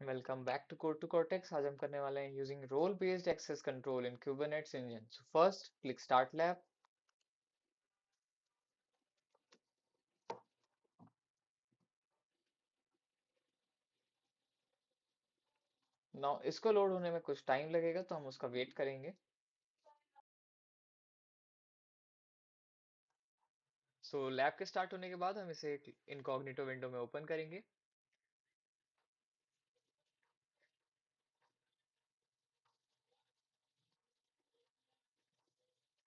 Welcome back to code to cortex. आज हम करने वाले हैं using role based access control in Kubernetes engine. So first click start lab. Now इसको load होने में कुछ टाइम लगेगा तो हम उसका वेट करेंगे। सो लैब के स्टार्ट होने के बाद हम इसे इनकॉग्निटो विंडो में ओपन करेंगे।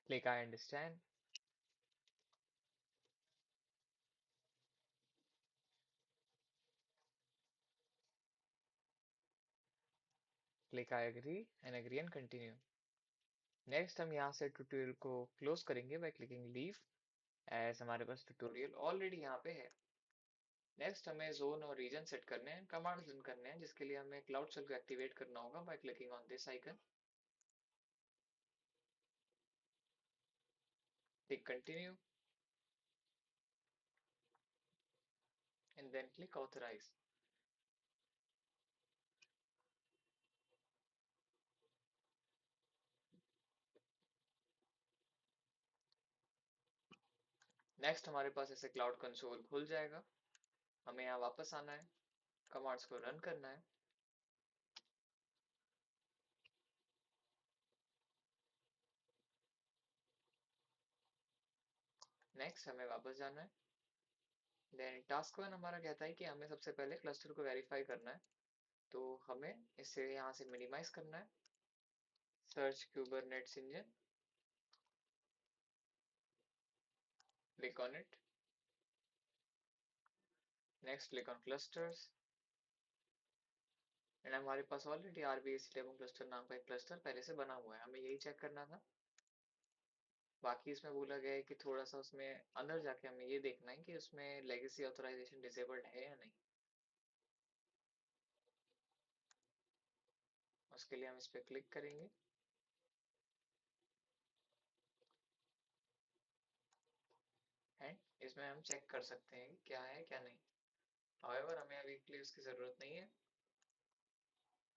Click I understand. Click I agree and continue. Next हम यहाँ से ट्यूटोरियल को क्लोज करेंगे बाय क्लिकिंग लीव, एज हमारे पास ट्यूटोरियल ऑलरेडी यहाँ पे है। नेक्स्ट हमें जोन और रीजन सेट करने हैं, कमांड रन करने हैं, जिसके लिए हमें क्लाउड शेल को एक्टिवेट करना होगा by clicking on this icon. Click continue and then click authorize. Next हमारे पास ऐसे क्लाउड कंसोल खुल जाएगा। हमें यहाँ वापस आना है, कमांड्स को रन करना है। नेक्स्ट हमें वापस जाना है। देन टास्क वन हमारा कहता है कि हमें सबसे पहले क्लस्टर को वेरीफाई करना है, तो हमें इसे यहाँ से मिनिमाइज करना है। Search Kubernetes engine, click on it. Next click on clusters and हमारे पास ऑलरेडी RBAC11 क्लस्टर नाम का एक क्लस्टर पहले से बना हुआ है, हमें यही चेक करना था। बाकी इसमें बोला गया है कि थोड़ा सा उसमें अंदर जाके हमें ये देखना है कि उसमें लेगेसी ऑथराइजेशन डिसेबल्ड है या नहीं। उसके लिए हम इस पर क्लिक करेंगे एंड इसमें हम चेक कर सकते हैं कि क्या है क्या नहीं। हाउएवर हमें अभी के लिए उसकी जरूरत नहीं है।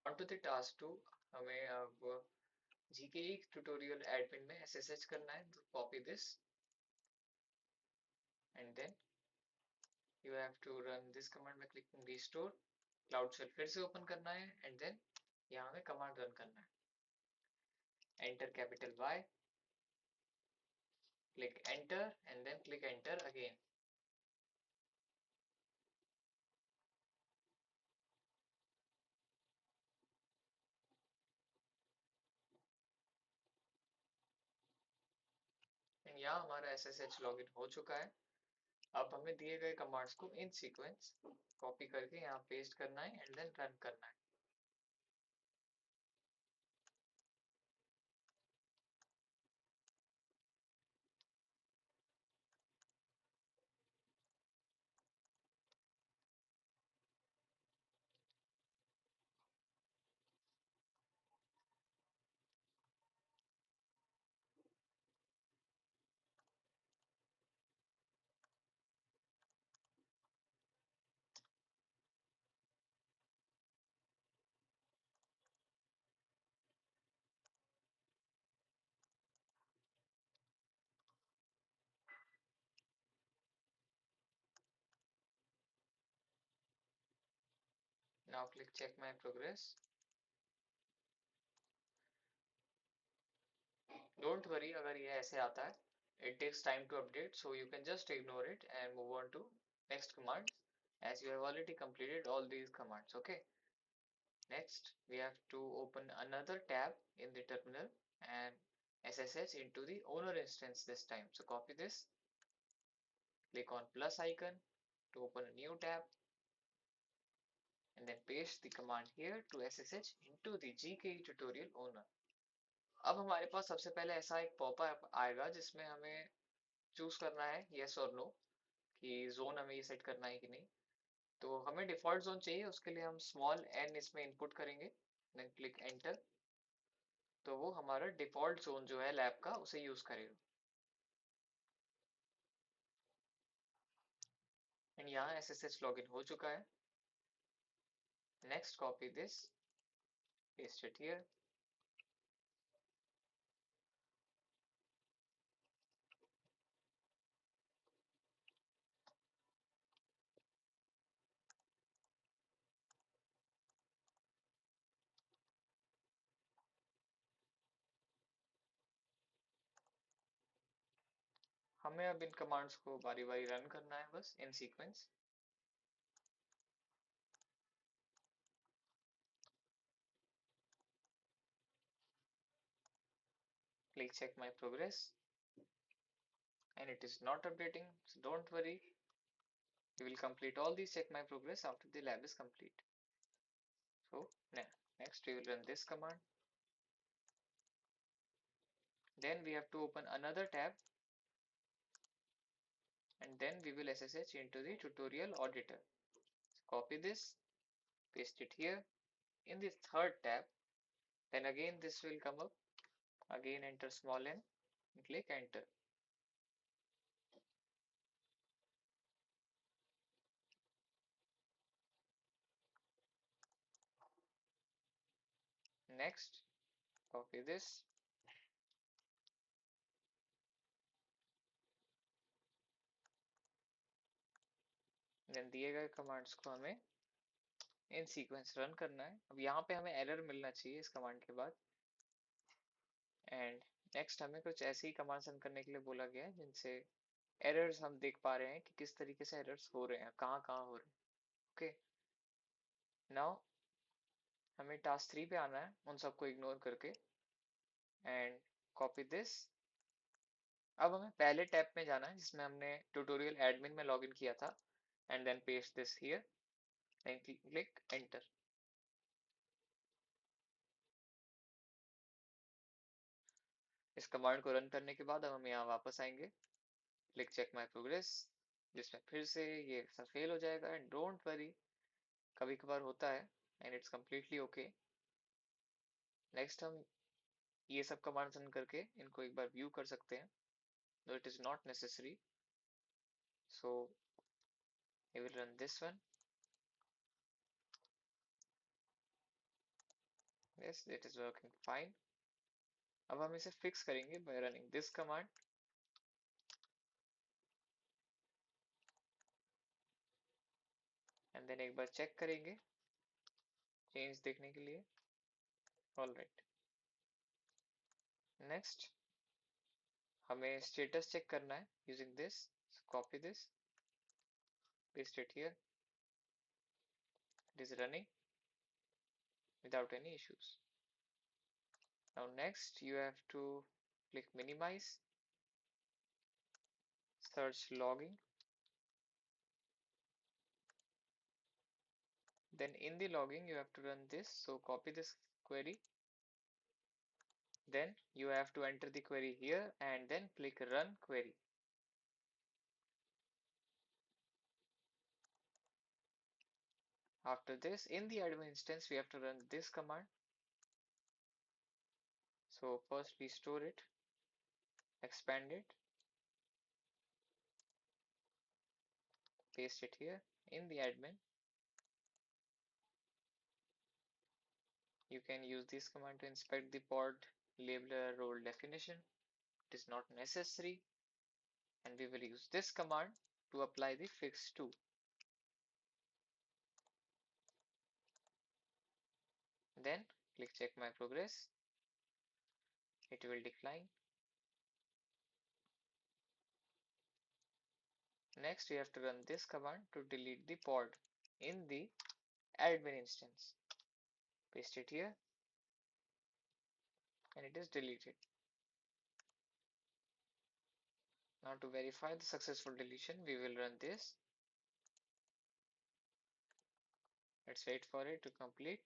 On to the task two, हमें अब GKE ट्यूटोरियल एडमिन में SSH करना है, तो copy this and then you have to run this command में क्लिकिंग रिस्टोर। क्लाउड शेल फिर से ओपन करना है एंड देन यहाँ हमें कमांड रन करना है। Enter capital Y, click enter and then click enter again. And यहाँ हमारा SSH लॉगिन हो चुका है। अब हमें दिए गए कमांड्स को इन सीक्वेंस कॉपी करके यहाँ पेस्ट करना है एंड देन रन करना है। Now click check my progress. Don't worry अगर ये ऐसे आता है, it takes time to update, so you can just ignore it and move on to next command, as you have already completed all these commands. Okay, next we have to open another tab in the terminal and SSH into the owner instance this time. So copy this, click on plus icon to open a new tab and then paste the command here to SSH into the GKE tutorial owner. अब हमारे पास सबसे पहले ऐसा एक popup आएगा जिसमें हमें choose करना है यस और नो, कि जोन हमें ये सेट करना है कि नहीं। तो हमें डिफॉल्ट जोन चाहिए, उसके लिए हम स्मॉल n इसमें इनपुट करेंगे, देन क्लिक एंटर। तो वो हमारा डिफॉल्ट जोन जो है लैब का उसे यूज करेगा। एंड यहाँ SSH लॉगिन हो चुका है। Next, copy this, paste it here. हमें अब इन कमांड्स को बारी बारी रन करना है बस इन sequence. Please check my progress, and it is not updating, so don't worry. We will complete all these check my progress after the lab is complete. So next we will run this command. Then we have to open another tab, and then we will SSH into the tutorial auditor. So copy this, paste it here in the third tab. Then again this will come up. Again enter small n and click enter. Next, copy this. Then दिए गए commands को हमें इन sequence run करना है. अब यहाँ पे हमें एरर मिलना चाहिए इस कमांड के बाद. एंड नेक्स्ट हमें कुछ ऐसे ही कमांड रन करने के लिए बोला गया है जिनसे एरर्स हम देख पा रहे हैं कि किस तरीके से एरर्स हो रहे हैं, कहाँ कहाँ हो रहे हैं. ओके, नाउ हमें टास्क 3 पे आना है उन सबको इग्नोर करके. And copy this. अब हमें पहले टैब में जाना है जिसमें हमने ट्यूटोरियल एडमिन में लॉगिन किया था. And then paste this here and click enter. इस कमांड को रन करने के बाद अब हम यहाँ वापस आएंगे. क्लिक चेक माय प्रोग्रेस, जिसमें फिर से ये सब फेल हो जाएगा. एंड डोंट वरी, कभी कभार होता है and it's completely okay. Next हम ये सब कमांड रन करके इनको एक बार व्यू कर सकते हैं, though it is not necessary. So we will run this one. Yes, it is working fine. अब हम इसे फिक्स करेंगे by running this command. And then एक बार चेक करेंगे चेंज देखने के लिए. All right. नेक्स्ट हमें स्टेटस चेक करना है using this. Copy this, paste it here. It is running without any issues. Now next you have to click minimize, search logging. Then in the logging you have to run this. So copy this query. Then you have to enter the query here and then click run query. After this, in the admin instance, we have to run this command. So first we store it, expand it, paste it here in the admin. You can use this command to inspect the pod labeler role definition. It is not necessary, and we will use this command to apply the fix to. Then click check my progress. It will decline. Next, we have to run this command to delete the pod in the admin instance. Paste it here, and it is deleted. Now to verify the successful deletion, we will run this. Let's wait for it to complete.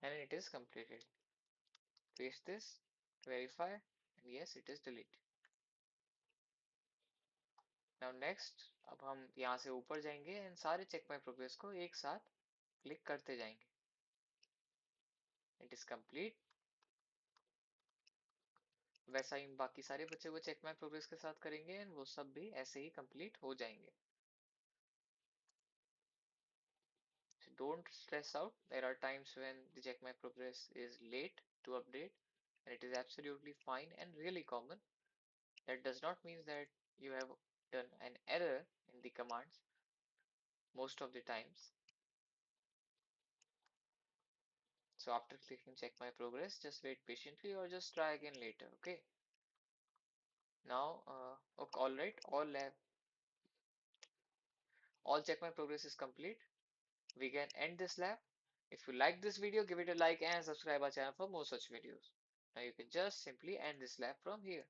And it is completed. Paste this, verify, and yes, it is deleted. Now next, अब हम यहाँ से ऊपर जाएंगे and सारे check my progress को एक साथ क्लिक करते जाएंगे. It is complete. वैसा ही बाकी सारे बच्चे को चेक माई प्रोग्रेस के साथ करेंगे एंड वो सब भी ऐसे ही कंप्लीट हो जाएंगे. So don't stress out. There are times when the check my progress is late to update, and it is absolutely fine and really common. That does not mean that you have done an error in the commands most of the times. So after clicking check my progress, just wait patiently or just try again later. Okay. Now, okay, all right, all check my progress is complete. We can end this lab. If you like this video, give it a like and subscribe our channel for more such videos. Now you can just simply end this lab from here.